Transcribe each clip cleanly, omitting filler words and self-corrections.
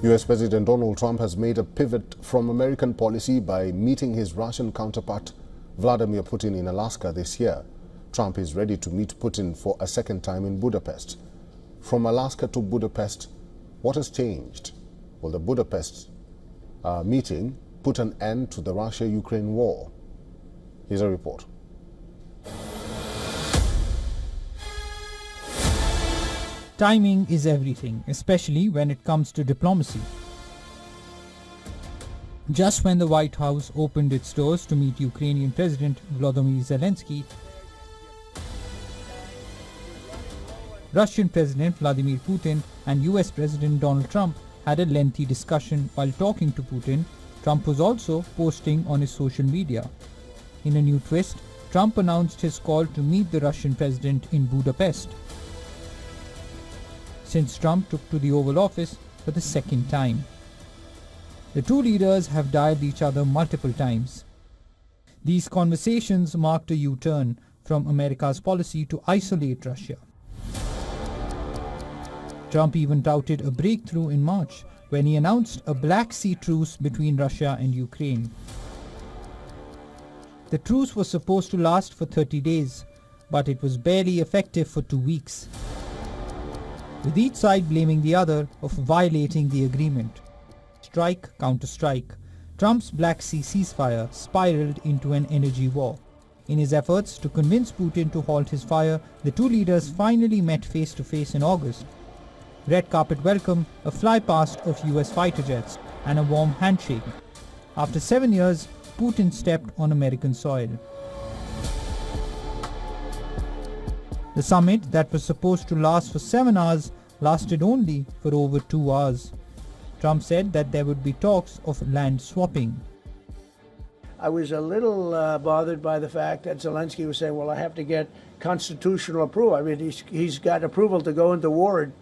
US President Donald Trump has made a pivot from American policy by meeting his Russian counterpart Vladimir Putin in Alaska this year. Trump is ready to meet Putin for a second time in Budapest. From Alaska to Budapest, what has changed? Will the Budapest meeting put an end to the Russia-Ukraine war? Here's a report. Timing is everything, especially when it comes to diplomacy. Just when the White House opened its doors to meet Ukrainian President Volodymyr Zelensky, Russian President Vladimir Putin and US President Donald Trump had a lengthy discussion. While talking to Putin, Trump was also posting on his social media. In a new twist, Trump announced his call to meet the Russian president in Budapest, since Trump took to the Oval Office for the second time. The two leaders have dialed each other multiple times. These conversations marked a U-turn from America's policy to isolate Russia. Trump even touted a breakthrough in March when he announced a Black Sea truce between Russia and Ukraine. The truce was supposed to last for 30 days, but it was barely effective for 2 weeks, with each side blaming the other of violating the agreement. Strike, counter-strike. Trump's Black Sea ceasefire spiraled into an energy war. In his efforts to convince Putin to halt his fire, the two leaders finally met face-to-face in August. Red carpet welcome, a flypast of US fighter jets, and a warm handshake. After 7 years, Putin stepped on American soil. The summit that was supposed to last for 7 hours lasted only for over 2 hours. Trump said that there would be talks of land swapping. I was a little bothered by the fact that Zelensky was saying, well, I have to get constitutional approval. I mean, he's got approval to go into war and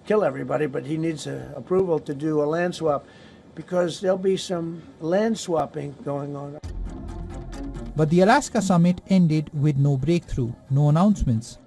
kill everybody, but he needs approval to do a land swap, because there'll be some land swapping going on. But the Alaska summit ended with no breakthrough, no announcements.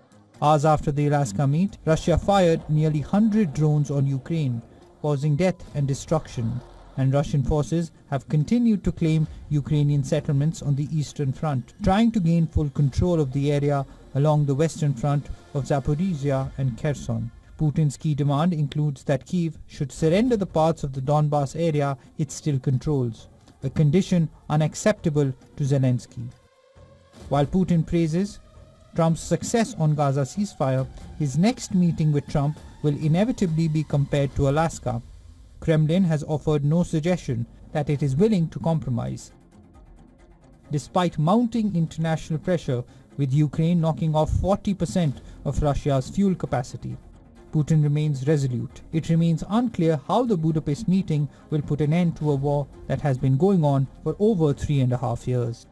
Hours after the Alaska meet, Russia fired nearly 100 drones on Ukraine, causing death and destruction, and Russian forces have continued to claim Ukrainian settlements on the eastern front, trying to gain full control of the area along the western front of Zaporizhia and Kherson. Putin's key demand includes that Kyiv should surrender the parts of the Donbas area it still controls, a condition unacceptable to Zelensky. While Putin praises Trump's success on Gaza ceasefire, his next meeting with Trump will inevitably be compared to Alaska. Kremlin has offered no suggestion that it is willing to compromise. Despite mounting international pressure, with Ukraine knocking off 40% of Russia's fuel capacity, Putin remains resolute. It remains unclear how the Budapest meeting will put an end to a war that has been going on for over 3.5 years.